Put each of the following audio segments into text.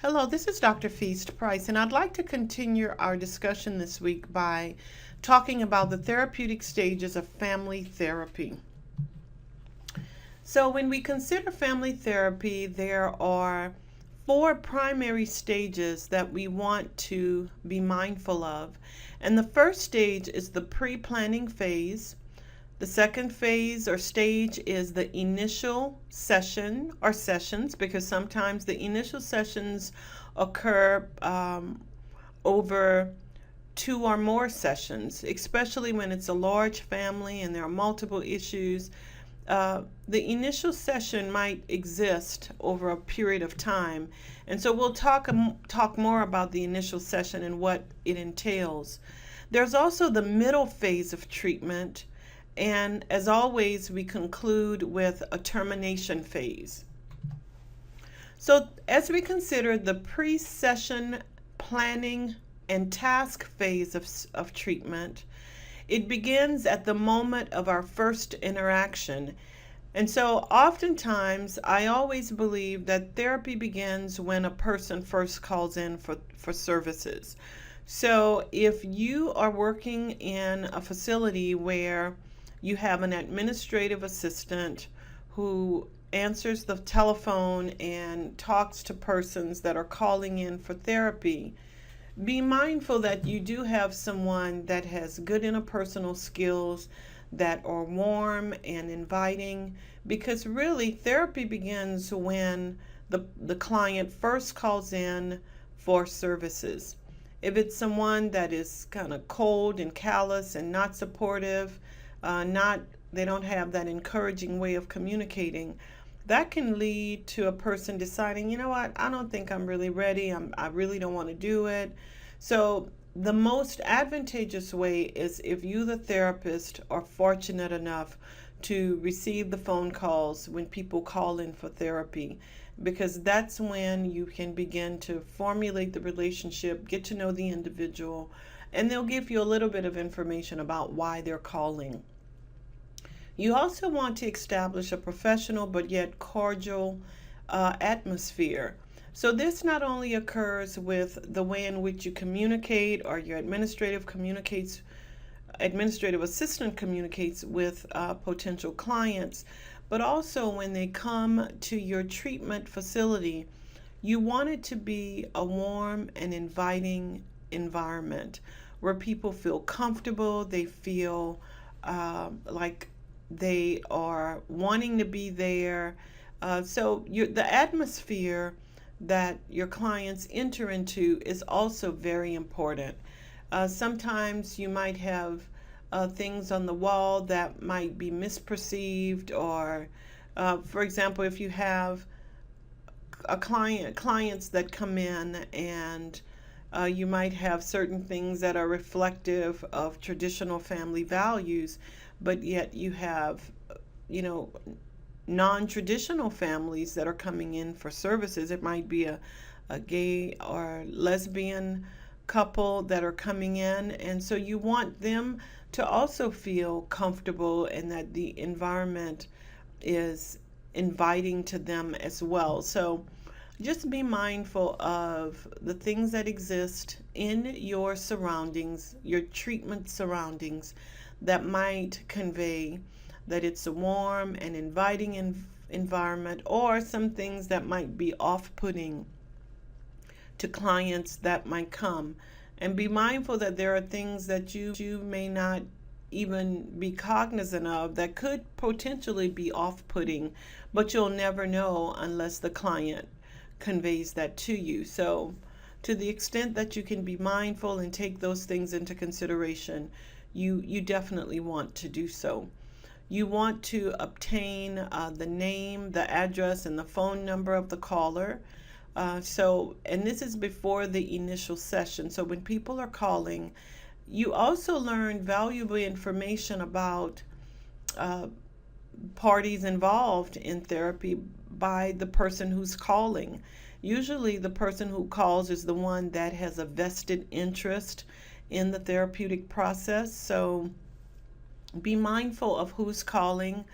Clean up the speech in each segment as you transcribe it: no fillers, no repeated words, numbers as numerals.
Hello, this is Dr. Feast Price, and I'd like to continue our discussion this week by talking about the therapeutic stages of family therapy. So, when we consider family therapy, there are four primary stages that we want to be mindful of. And the first stage is the pre planning phase. The second phase or stage is the initial session or sessions, because sometimes the initial sessions occur over two or more sessions, especially when it's a large family and there are multiple issues. The initial session might exist over a period of time, and so we'll talk more about the initial session and what it entails. There's also the middle phase of treatment, and as always, we conclude with a termination phase. So, as we consider the pre session planning and task phase of treatment, it begins at the moment of our first interaction. And so, oftentimes, I always believe that therapy begins when a person first calls in for services. So, if you are working in a facility where you have an administrative assistant who answers the telephone and talks to persons that are calling in for therapy, be mindful that you do have someone that has good interpersonal skills, that are warm and inviting, because really therapy begins when the client first calls in for services. If it's someone that is kind of cold and callous and not supportive, they don't have that encouraging way of communicating, that can lead to a person deciding, you know what, I don't think I'm really ready. I really don't want to do it. So the most advantageous way is if you, the therapist, are fortunate enough to receive the phone calls when people call in for therapy, because that's when you can begin to formulate the relationship, get to know the individual, and they'll give you a little bit of information about why they're calling. You also want to establish a professional but yet cordial atmosphere. So this not only occurs with the way in which you communicate, or your administrative assistant communicates with potential clients, but also when they come to your treatment facility, you want it to be a warm and inviting environment where people feel comfortable, they feel like they are wanting to be there. The atmosphere that your clients enter into is also very important. Sometimes you might have things on the wall that might be misperceived, or for example, if you have clients that come in and you might have certain things that are reflective of traditional family values, but yet you have, non-traditional families that are coming in for services. It might be a gay or lesbian couple that are coming in, and so you want them to also feel comfortable and that the environment is inviting to them as well. So just be mindful of the things that exist in your surroundings, your treatment surroundings, that might convey that it's a warm and inviting environment, or some things that might be off-putting to clients that might come. And be mindful that there are things that you may not even be cognizant of that could potentially be off-putting, but you'll never know unless the client conveys that to you. So to the extent that you can be mindful and take those things into consideration, you definitely want to do so. You want to obtain the name, the address, and the phone number of the caller. And this is before the initial session. So when people are calling, you also learn valuable information about parties involved in therapy by the person who's calling. Usually the person who calls is the one that has a vested interest in the therapeutic process. So be mindful of who's calling.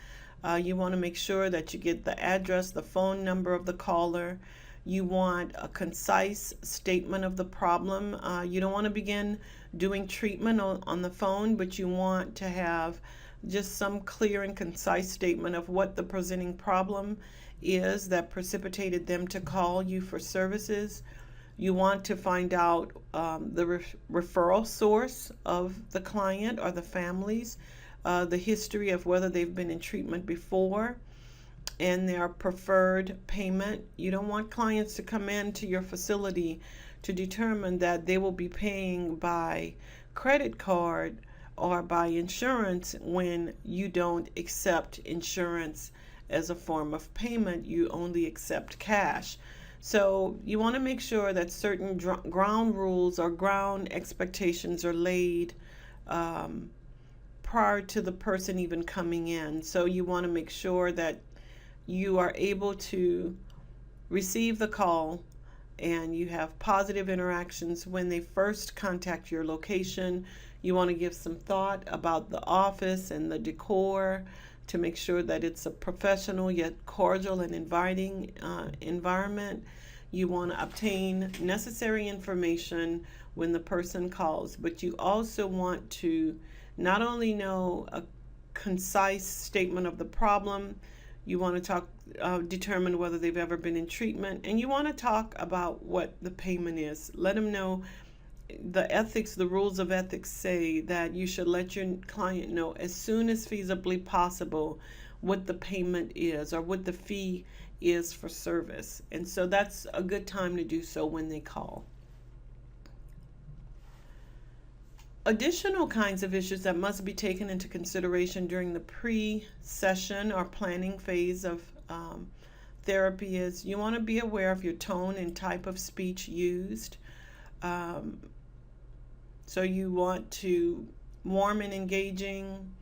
You want to make sure that you get the address, the phone number of the caller. You want a concise statement of the problem. You don't want to begin doing treatment on the phone, but you want to have just some clear and concise statement of what the presenting problem is that precipitated them to call you for services. You want to find out the referral source of the client or the families, the history of whether they've been in treatment before, and their preferred payment. You don't want clients to come into your facility to determine that they will be paying by credit card or by insurance when you don't accept insurance as a form of payment. You only accept cash. So you want to make sure that certain ground rules or ground expectations are laid prior to the person even coming in. So you want to make sure that you are able to receive the call and you have positive interactions when they first contact your location. You want to give some thought about the office and the decor to make sure that it's a professional yet cordial and inviting environment. You want to obtain necessary information when the person calls, but you also want to not only know a concise statement of the problem, you want to determine whether they've ever been in treatment, and you want to talk about what the payment is. Let them know the rules of ethics say that you should let your client know as soon as feasibly possible what the payment is or what the fee is for service. And so that's a good time to do so when they call. Additional kinds of issues that must be taken into consideration during the pre-session or planning phase of therapy is you want to be aware of your tone and type of speech used. So you want to warm and engaging.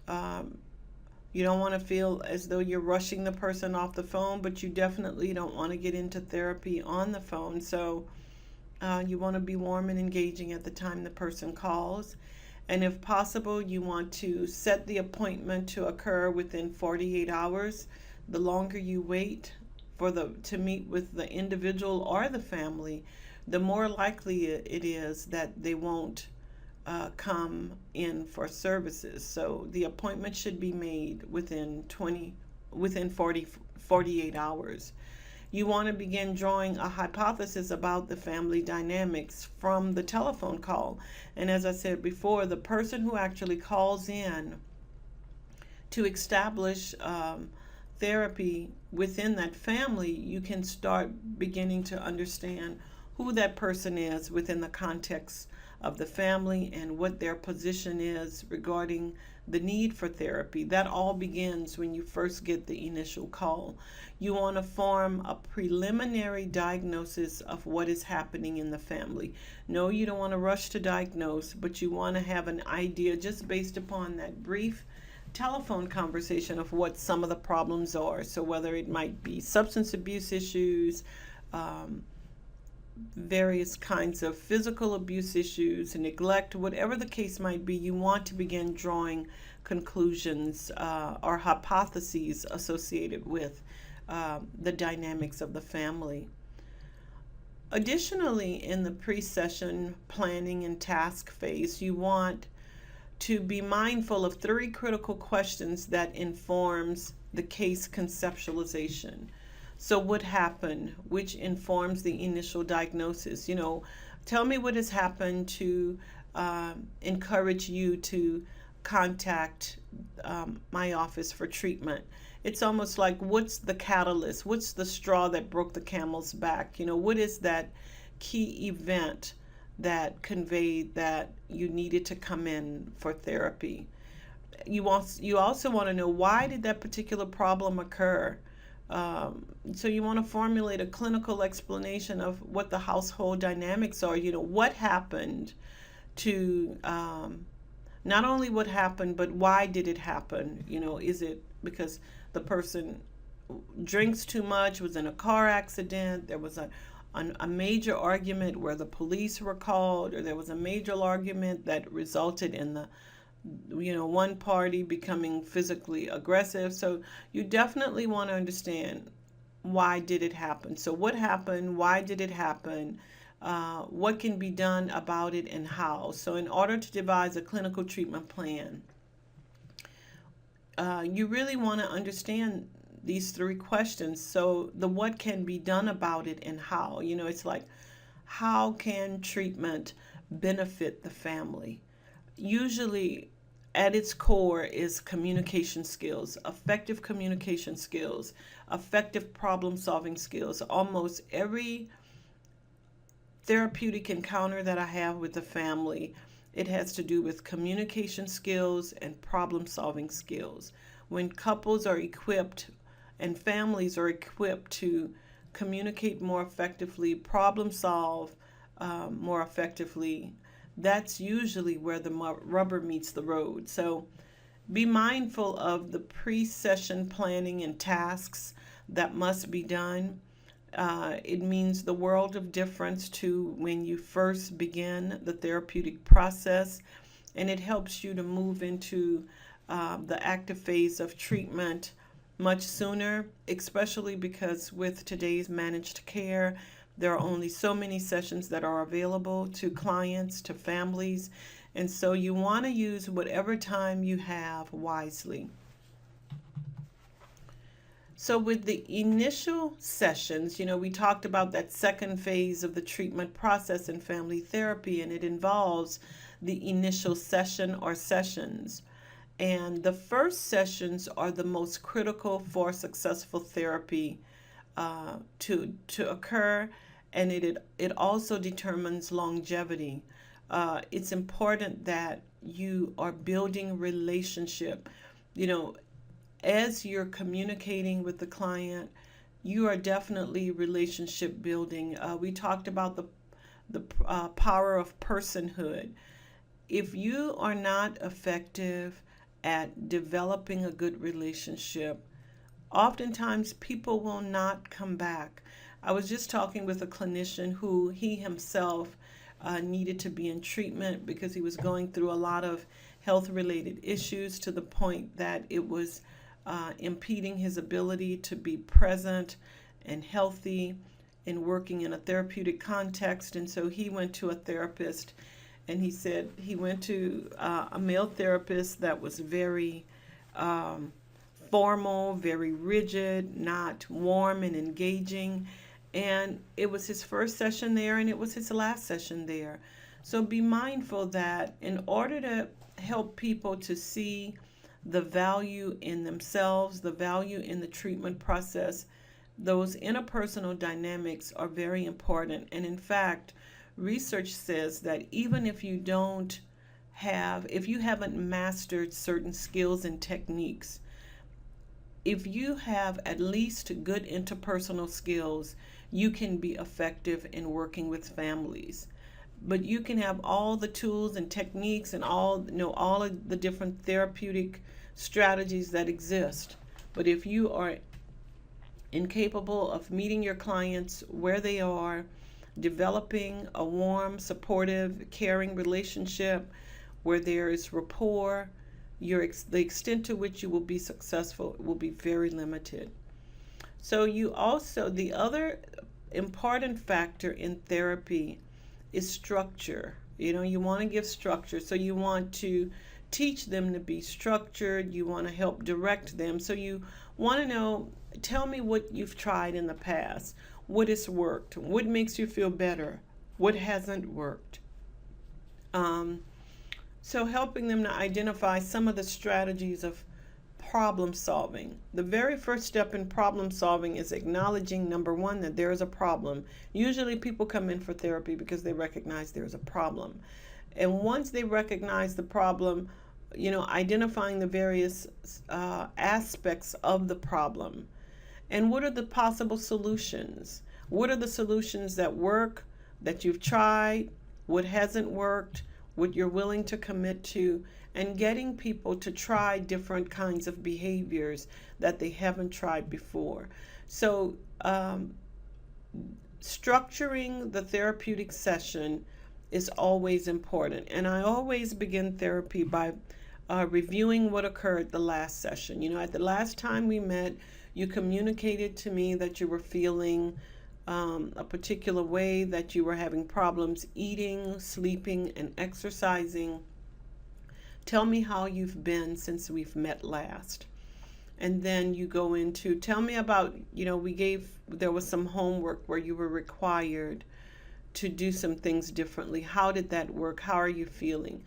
You don't want to feel as though you're rushing the person off the phone, but you definitely don't want to get into therapy on the phone. So you want to be warm and engaging at the time the person calls. And if possible, you want to set the appointment to occur within 48 hours. The longer you wait to meet with the individual or the family, the more likely it is that they won't come in for services. So the appointment should be made within 48 hours. You want to begin drawing a hypothesis about the family dynamics from the telephone call. And as I said before, the person who actually calls in to establish therapy within that family, you can start beginning to understand who that person is within the context of the family and what their position is regarding the need for therapy. That all begins when you first get the initial call. You want to form a preliminary diagnosis of what is happening in the family. No, you don't want to rush to diagnose, but you want to have an idea just based upon that brief telephone conversation of what some of the problems are. So whether it might be substance abuse issues, various kinds of physical abuse issues, neglect, whatever the case might be, you want to begin drawing conclusions or hypotheses associated with the dynamics of the family. Additionally, in the pre-session planning and task phase, you want to be mindful of 3 critical questions that informs the case conceptualization. So what happened, which informs the initial diagnosis? Tell me what has happened to encourage you to contact my office for treatment. It's almost like, what's the catalyst? What's the straw that broke the camel's back? What is that key event that conveyed that you needed to come in for therapy? You also want to know, why did that particular problem occur? So you want to formulate a clinical explanation of what the household dynamics are. What happened to, not only what happened, but why did it happen? Is it because the person drinks too much, was in a car accident, there was a major argument where the police were called, or there was a major argument that resulted in the one party becoming physically aggressive? So you definitely want to understand why did it happen? So what happened? Why did it happen? What can be done about it and how? So in order to devise a clinical treatment plan, you really want to understand these three questions. So the what can be done about it and how. It's like, how can treatment benefit the family? Usually at its core is communication skills, effective communication skills, effective problem solving skills. Almost every therapeutic encounter that I have with the family, it has to do with communication skills and problem solving skills. When couples are equipped and families are equipped to communicate more effectively, problem solve more effectively, that's usually where the rubber meets the road. So be mindful of the pre-session planning and tasks that must be done. It means the world of difference to when you first begin the therapeutic process, and it helps you to move into the active phase of treatment much sooner, especially because with today's managed care, there are only so many sessions that are available to clients, to families, and so you want to use whatever time you have wisely. So with the initial sessions, we talked about that second phase of the treatment process in family therapy, and it involves the initial session or sessions. And the first sessions are the most critical for successful therapy to occur, and it also determines longevity. It's important that you are building relationship. As you're communicating with the client, you are definitely relationship building. We talked about the power of personhood. If you are not effective at developing a good relationship, oftentimes people will not come back. I was just talking with a clinician who he himself needed to be in treatment because he was going through a lot of health-related issues to the point that it was impeding his ability to be present and healthy in working in a therapeutic context. And so he went to a therapist, and he said he went to a male therapist that was very formal, very rigid, not warm and engaging. And it was his first session there, and it was his last session there. So be mindful that in order to help people to see the value in themselves, the value in the treatment process, those interpersonal dynamics are very important. And in fact, research says that even if you haven't mastered certain skills and techniques, if you have at least good interpersonal skills, you can be effective in working with families. But you can have all the tools and techniques and all of the different therapeutic strategies that exist. But if you are incapable of meeting your clients where they are, developing a warm, supportive, caring relationship where there is rapport, the extent to which you will be successful will be very limited. So the other important factor in therapy is structure. You want to give structure. So you want to teach them to be structured. You want to help direct them. So you want to know, tell me what you've tried in the past. What has worked? What makes you feel better? What hasn't worked? So helping them to identify some of the strategies of problem solving. The very first step in problem solving is acknowledging, number one, that there is a problem. Usually people come in for therapy because they recognize there is a problem. And once they recognize the problem, identifying the various aspects of the problem. And what are the possible solutions? What are the solutions that work, that you've tried, what hasn't worked, what you're willing to commit to, and getting people to try different kinds of behaviors that they haven't tried before. So structuring the therapeutic session is always important. And I always begin therapy by reviewing what occurred the last session. At the last time we met, You communicated to me that you were feeling a particular way, that you were having problems eating, sleeping, and exercising. Tell me how you've been since we've met last. And then you go into, tell me about, there was some homework where you were required to do some things differently. How did that work? How are you feeling?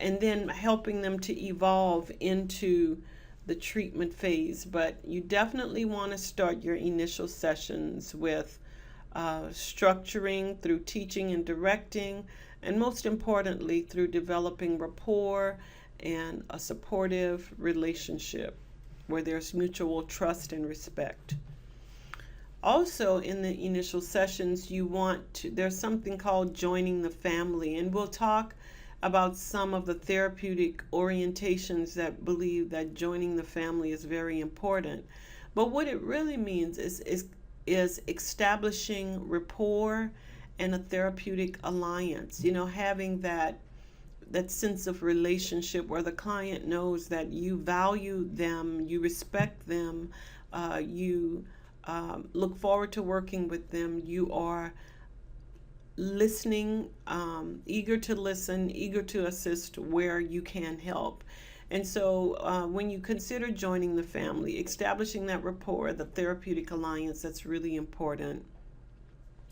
And then helping them to evolve into the treatment phase. But you definitely want to start your initial sessions with structuring through teaching and directing, and most importantly, through developing rapport and a supportive relationship where there's mutual trust and respect. Also, in the initial sessions, there's something called joining the family, and we'll talk about some of the therapeutic orientations that believe that joining the family is very important. But what it really means is establishing rapport and a therapeutic alliance, having that sense of relationship where the client knows that you value them, you respect them, you look forward to working with them, you are listening, eager to listen, eager to assist where you can help. And so when you consider joining the family, establishing that rapport, the therapeutic alliance, that's really important.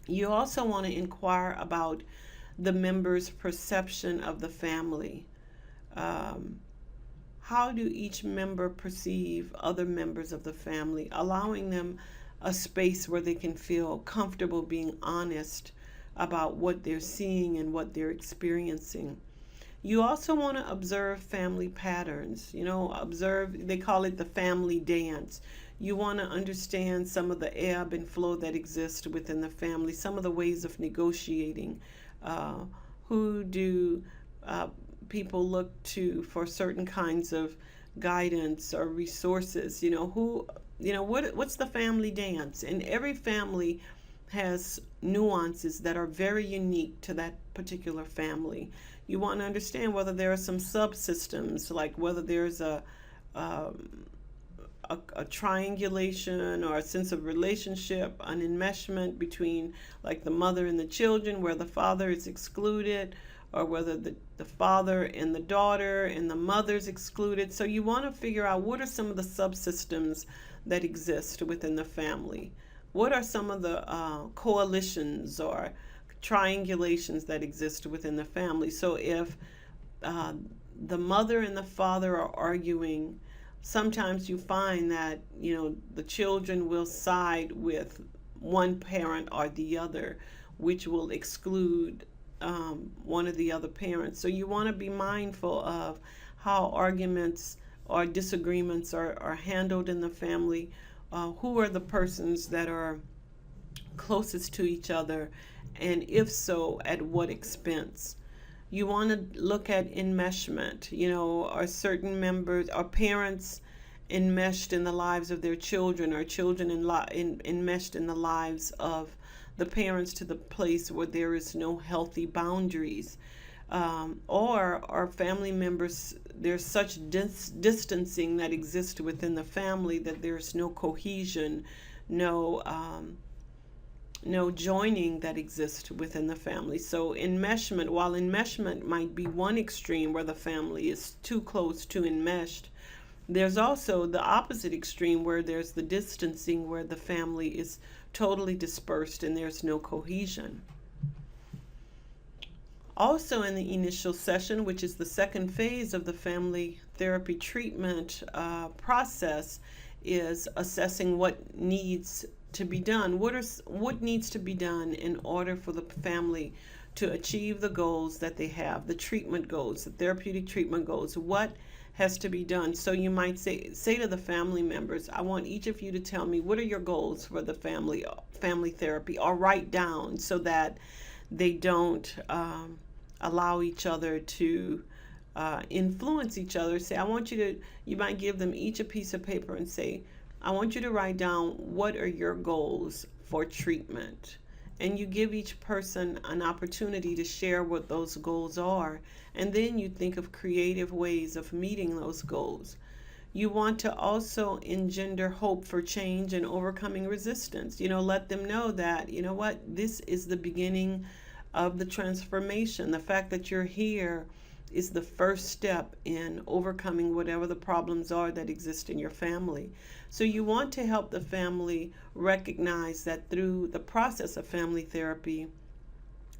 You also want to inquire about the members' perception of the family. How do each member perceive other members of the family, allowing them a space where they can feel comfortable being honest about what they're seeing and what they're experiencing. You also want to observe family patterns, observe, they call it the family dance. You want to understand some of the ebb and flow that exists within the family, some of the ways of negotiating. Who do people look to for certain kinds of guidance or resources? What's the family dance? And every family has nuances that are very unique to that particular family. You want to understand whether there are some subsystems, like whether there's a triangulation or a sense of relationship, an enmeshment between like the mother and the children where the father is excluded, or whether the father and the daughter and the mother's excluded. So you want to figure out what are some of the subsystems that exist within the family. What are some of the coalitions or triangulations that exist within the family? So if the mother and the father are arguing, sometimes you find that the children will side with one parent or the other, which will exclude one of the other parents. So you want to be mindful of how arguments or disagreements are handled in the family. Who are the persons that are closest to each other, and if so, at what expense? You want to look at enmeshment. Are certain members, are parents enmeshed in the lives of their children, or children enmeshed in the lives of the parents to the place where there is no healthy boundaries? Or are family members, there's such distancing that exists within the family that there's no cohesion, no joining that exists within the family. So enmeshment, while enmeshment might be one extreme where the family is too close, too enmeshed, there's also the opposite extreme where there's the distancing, where the family is totally dispersed and there's no cohesion. Also in the initial session, which is the second phase of the family therapy treatment process, is assessing what needs to be done. What needs to be done in order for the family to achieve the goals that they have, the treatment goals, the therapeutic treatment goals? What has to be done? So you might say to the family members, I want each of you to tell me what are your goals for the family therapy, or write down so that they don't allow each other to influence each other. Say, you might give them each a piece of paper and say, I want you to write down what are your goals for treatment. And you give each person an opportunity to share what those goals are. And then you think of creative ways of meeting those goals. You want to also engender hope for change and overcoming resistance. Let them know that, what, this is the beginning of the transformation. The fact that you're here is the first step in overcoming whatever the problems are that exist in your family. So you want to help the family recognize that through the process of family therapy,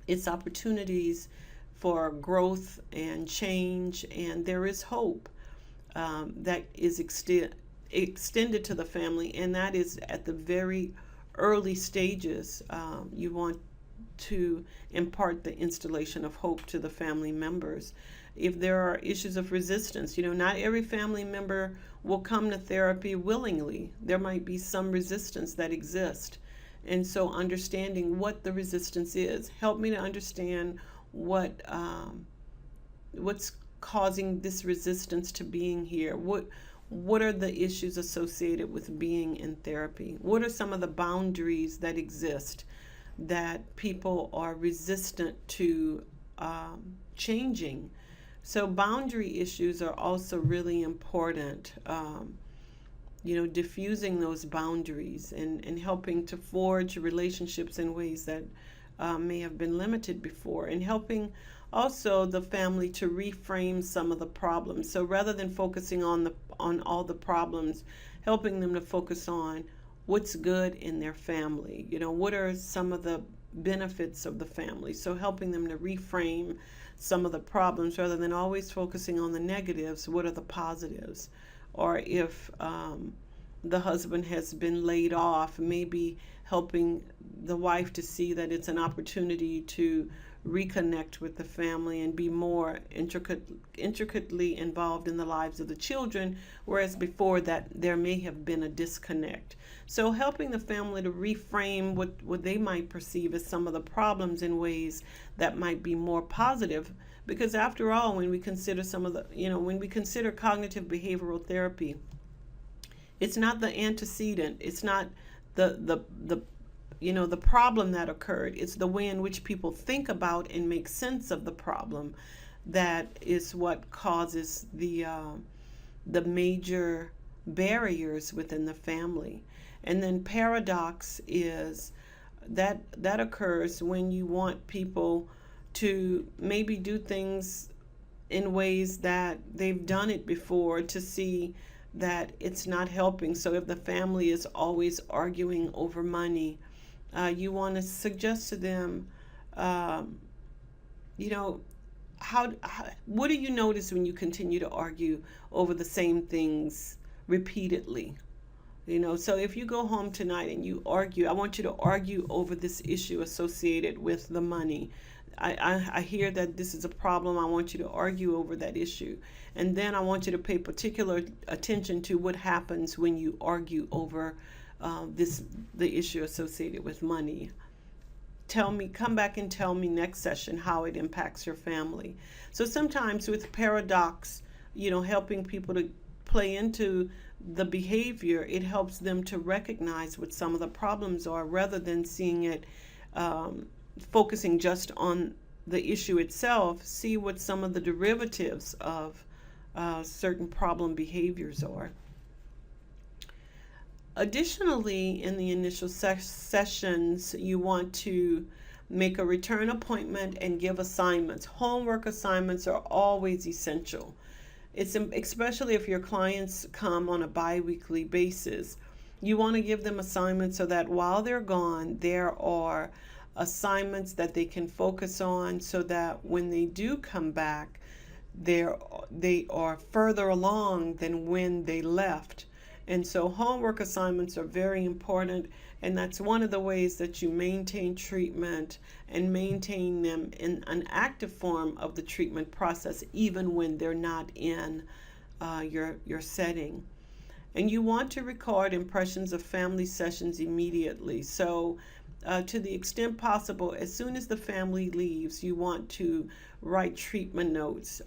it's opportunities for growth and change, and there is hope that is extended to the family, and that is at the very early stages. You want to impart the installation of hope to the family members. If there are issues of resistance, not every family member will come to therapy willingly. There might be some resistance that exists. And so understanding what the resistance is, help me to understand what's causing this resistance to being here. What are the issues associated with being in therapy? What are some of the boundaries that exist that people are resistant to changing? So boundary issues are also really important. Diffusing those boundaries and helping to forge relationships in ways that may have been limited before, and helping also the family to reframe some of the problems. So rather than focusing on all the problems, helping them to focus on what's good in their family. What are some of the benefits of the family? So helping them to reframe some of the problems rather than always focusing on the negatives. What are the positives? Or if the husband has been laid off, maybe helping the wife to see that it's an opportunity to reconnect with the family and be more intricately involved in the lives of the children, whereas before that there may have been a disconnect. So helping the family to reframe what they might perceive as some of the problems in ways that might be more positive. Because after all, when we consider when we consider cognitive behavioral therapy, it's not the antecedent, it's not the problem that occurred. It's the way in which people think about and make sense of the problem that is what causes the major barriers within the family. And then paradox is that occurs when you want people to maybe do things in ways that they've done it before, to see that it's not helping. So if the family is always arguing over money, you want to suggest to them, what do you notice when you continue to argue over the same things repeatedly? So if you go home tonight and you argue, I want you to argue over this issue associated with the money. I hear that this is a problem. I want you to argue over that issue. And then I want you to pay particular attention to what happens when you argue over the issue associated with money. Come back and tell me next session how it impacts your family. So sometimes with paradox, helping people to play into the behavior, it helps them to recognize what some of the problems are rather than seeing it focusing just on the issue itself. See what some of the derivatives of certain problem behaviors are. Additionally, in the initial sessions, you want to make a return appointment and give assignments. Homework assignments are always essential. It's especially if your clients come on a bi-weekly basis. You want to give them assignments so that while they're gone, there are assignments that they can focus on, so that when they do come back, they are further along than when they left. And so homework assignments are very important, and that's one of the ways that you maintain treatment and maintain them in an active form of the treatment process, even when they're not in your setting. And you want to record impressions of family sessions immediately. So to the extent possible, as soon as the family leaves, you want to write treatment notes,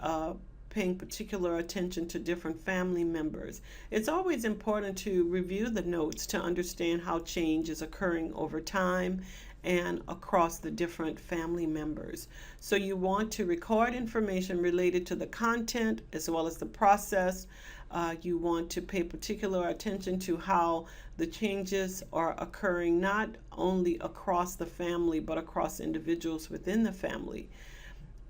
paying particular attention to different family members. It's always important to review the notes to understand how change is occurring over time and across the different family members. So you want to record information related to the content as well as the process. You want to pay particular attention to how the changes are occurring not only across the family but across individuals within the family.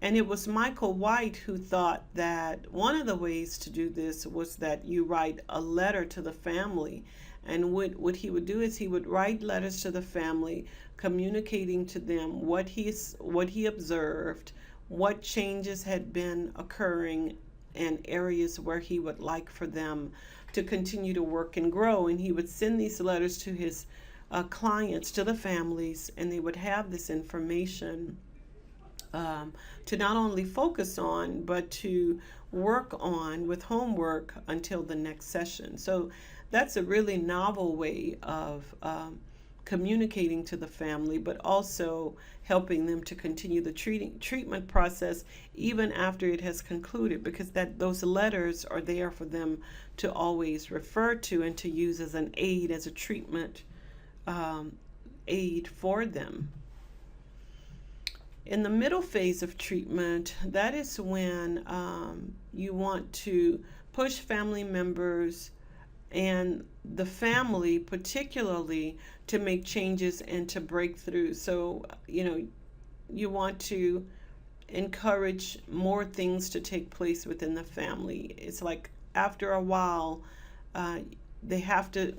And it was Michael White who thought that one of the ways to do this was that you write a letter to the family. And what he would do is he would write letters to the family, communicating to them what he observed, what changes had been occurring, and areas where he would like for them to continue to work and grow. And he would send these letters to his clients, to the families, and they would have this information to not only focus on, but to work on with homework until the next session. So that's a really novel way of communicating to the family, but also helping them to continue the treatment process even after it has concluded, because those letters are there for them to always refer to and to use as an aid, as a treatment aid for them. In the middle phase of treatment, that is when you want to push family members and the family particularly to make changes and to break through. So, you want to encourage more things to take place within the family. It's like after a while, they have to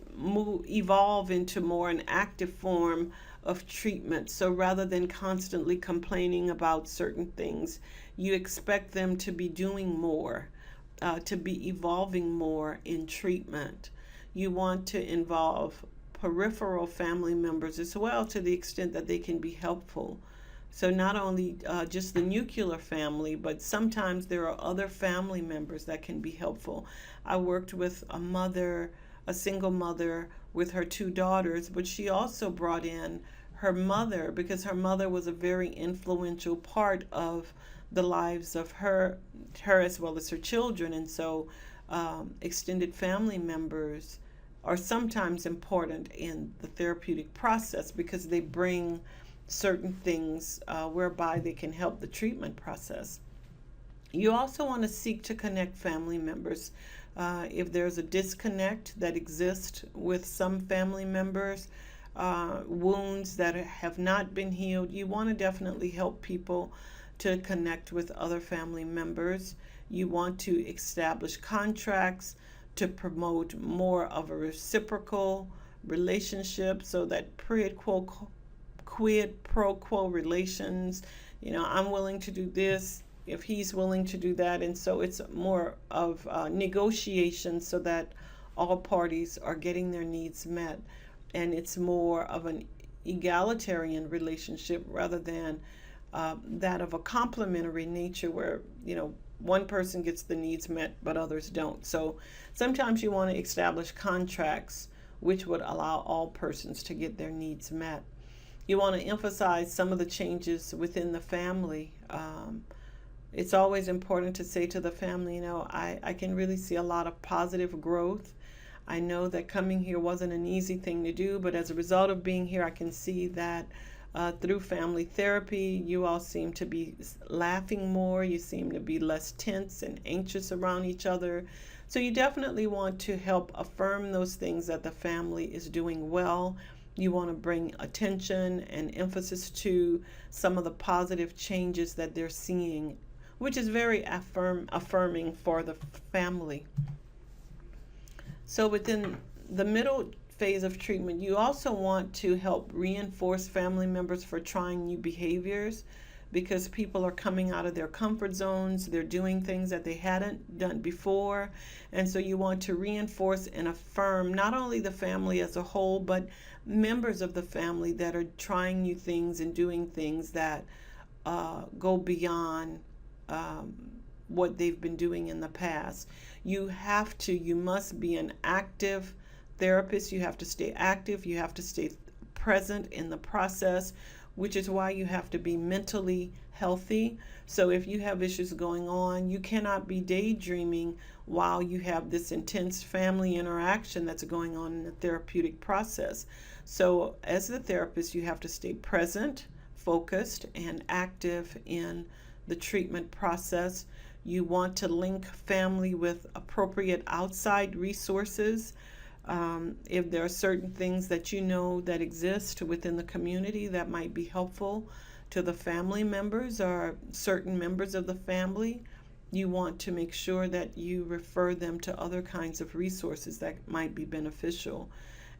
evolve into more an active form of treatment. So rather than constantly complaining about certain things, you expect them to be doing more, to be evolving more in treatment. You want to involve peripheral family members as well, to the extent that they can be helpful. So not only just the nuclear family, but sometimes there are other family members that can be helpful. I worked with a single mother with her 2 daughters, but she also brought in her mother, because her mother was a very influential part of the lives of her as well as her children. And so extended family members are sometimes important in the therapeutic process, because they bring certain things whereby they can help the treatment process. You also want to seek to connect family members. If there's a disconnect that exists with some family members, wounds that have not been healed, you want to definitely help people to connect with other family members. You want to establish contracts to promote more of a reciprocal relationship, so that quid pro quo relations, I'm willing to do this if he's willing to do that. And so it's more of negotiation, so that all parties are getting their needs met. And it's more of an egalitarian relationship rather than that of a complementary nature where, one person gets the needs met but others don't. So sometimes you want to establish contracts which would allow all persons to get their needs met. You want to emphasize some of the changes within the family. It's always important to say to the family, I can really see a lot of positive growth. I know that coming here wasn't an easy thing to do, but as a result of being here, I can see that through family therapy, you all seem to be laughing more. You seem to be less tense and anxious around each other. So you definitely want to help affirm those things that the family is doing well. You want to bring attention and emphasis to some of the positive changes that they're seeing, which is very affirming for the family. So within the middle phase of treatment, you also want to help reinforce family members for trying new behaviors, because people are coming out of their comfort zones. They're doing things that they hadn't done before. And so you want to reinforce and affirm not only the family as a whole, but members of the family that are trying new things and doing things that go beyond what they've been doing in the past. You must be an active therapist. You have to stay active. You have to stay present in the process. which is why you have to be mentally healthy. So if you have issues going on, you cannot be daydreaming while you have this intense family interaction that's going on in the therapeutic process. So as the therapist, you have to stay present, focused, and active in the treatment process. You want to link family with appropriate outside resources. If there are certain things that you know that exist within the community that might be helpful to the family members or certain members of the family, you want to make sure that you refer them to other kinds of resources that might be beneficial.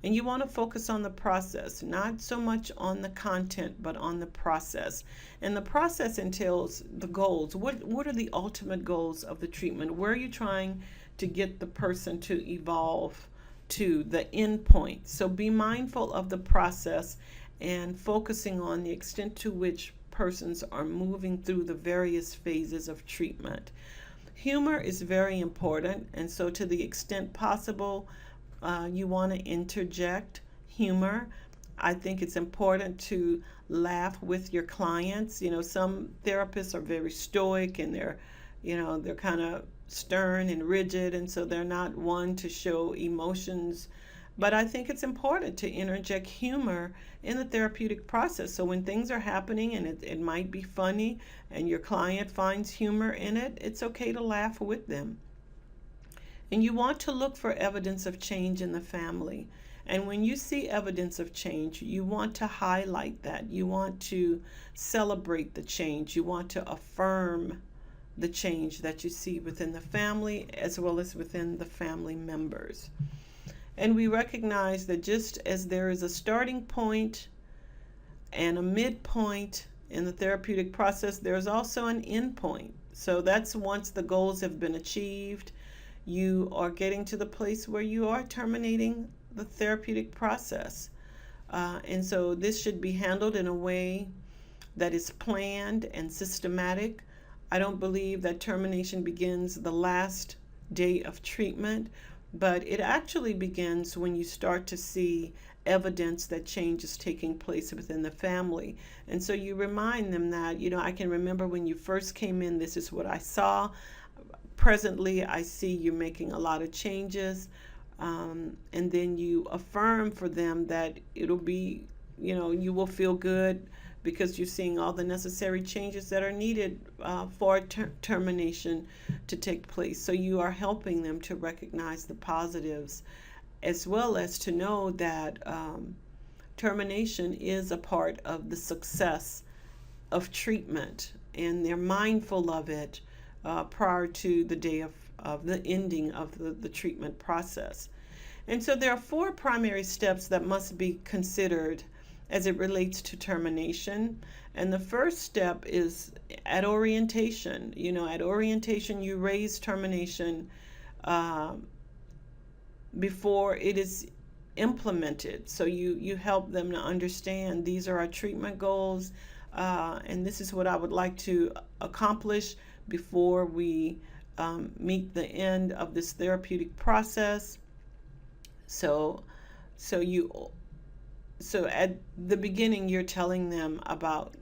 And you want to focus on the process, not so much on the content, but on the process. And the process entails the goals. What are the ultimate goals of the treatment? Where are you trying to get the person to evolve to, the end point? So be mindful of the process and focusing on the extent to which persons are moving through the various phases of treatment. Humor is very important, and so to the extent possible, you want to interject humor. I think it's important to laugh with your clients. Some therapists are very stoic and they're kind of stern and rigid, and so they're not one to show emotions. But I think it's important to interject humor in the therapeutic process. So when things are happening and it might be funny and your client finds humor in it, it's okay to laugh with them. And you want to look for evidence of change in the family. And when you see evidence of change, you want to highlight that. You want to celebrate the change. You want to affirm the change that you see within the family as well as within the family members. And we recognize that just as there is a starting point and a midpoint in the therapeutic process, there's also an end point. So that's once the goals have been achieved, you are getting to the place where you are terminating the therapeutic process. And so this should be handled in a way that is planned and systematic. I don't believe that termination begins the last day of treatment, but it actually begins when you start to see evidence that change is taking place within the family. And so you remind them that, I can remember when you first came in, this is what I saw. Presently, I see you're making a lot of changes. And then you affirm for them that it'll be, you will feel good because you're seeing all the necessary changes that are needed for termination to take place. So you are helping them to recognize the positives as well as to know that termination is a part of the success of treatment, and they're mindful of it prior to the day of the ending of the treatment process. And so there are 4 primary steps that must be considered as it relates to termination. And the first step is at orientation. At orientation, you raise termination before it is implemented. So you help them to understand these are our treatment goals, and this is what I would like to accomplish before we meet the end of this therapeutic process. So at the beginning, you're telling them about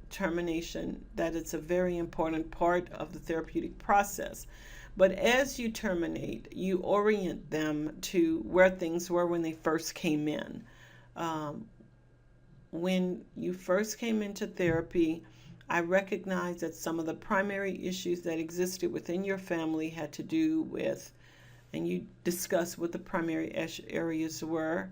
termination, that it's a very important part of the therapeutic process. But as you terminate, you orient them to where things were when they first came in. When you first came into therapy, I recognize that some of the primary issues that existed within your family had to do with, and you discuss what the primary areas were,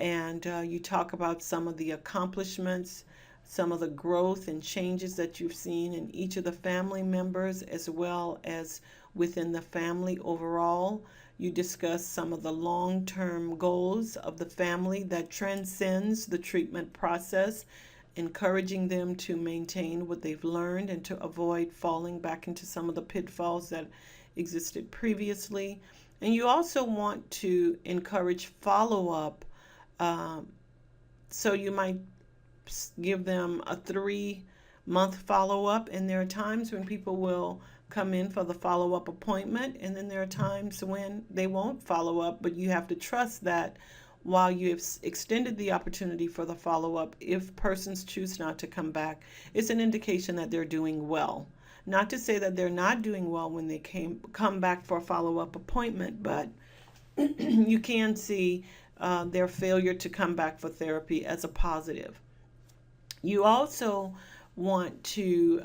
and you talk about some of the accomplishments, some of the growth and changes that you've seen in each of the family members as well as within the family overall. You discuss some of the long-term goals of the family that transcends the treatment process, encouraging them to maintain what they've learned and to avoid falling back into some of the pitfalls that existed previously. And you also want to encourage follow-up. So you might give them a 3-month follow-up, and there are times when people will come in for the follow-up appointment, and then there are times when they won't follow up, but you have to trust that while you have extended the opportunity for the follow-up, if persons choose not to come back, it's an indication that they're doing well. Not to say that they're not doing well when they come back for a follow-up appointment, but you can see their failure to come back for therapy as a positive. You also want to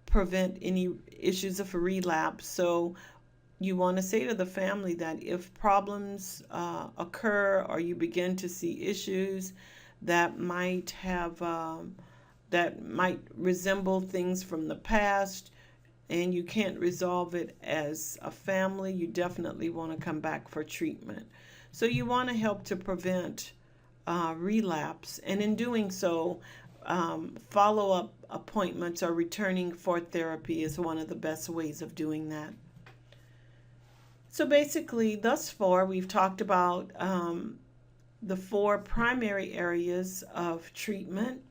prevent any issues of relapse. So you want to say to the family that if problems occur or you begin to see issues that might have that might resemble things from the past and you can't resolve it as a family, you definitely want to come back for treatment. So you want to help to prevent relapse, and in doing so, follow-up appointments or returning for therapy is one of the best ways of doing that. So basically, thus far, we've talked about the 4 primary areas of treatment,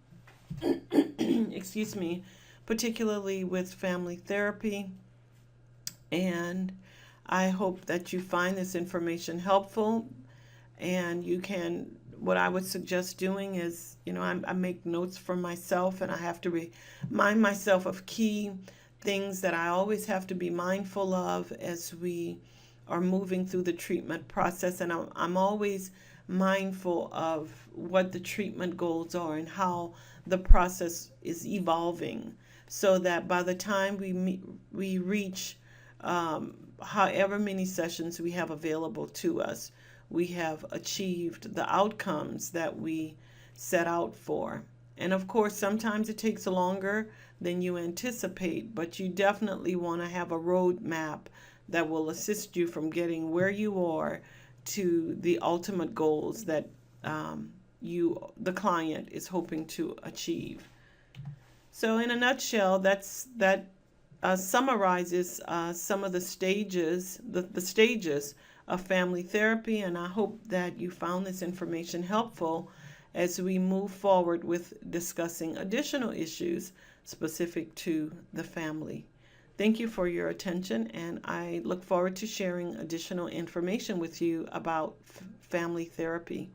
excuse me, particularly with family therapy. And I hope that you find this information helpful, and you can, what I would suggest doing is, I make notes for myself, and I have to remind myself of key things that I always have to be mindful of as we are moving through the treatment process. And I'm always mindful of what the treatment goals are and how the process is evolving, so that by the time we reach however many sessions we have available to us, we have achieved the outcomes that we set out for. And of course, sometimes it takes longer than you anticipate, but you definitely want to have a roadmap that will assist you from getting where you are to the ultimate goals that the client is hoping to achieve. So in a nutshell, that summarizes some of the stages, the stages of family therapy, and I hope that you found this information helpful as we move forward with discussing additional issues specific to the family. Thank you for your attention, and I look forward to sharing additional information with you about family therapy.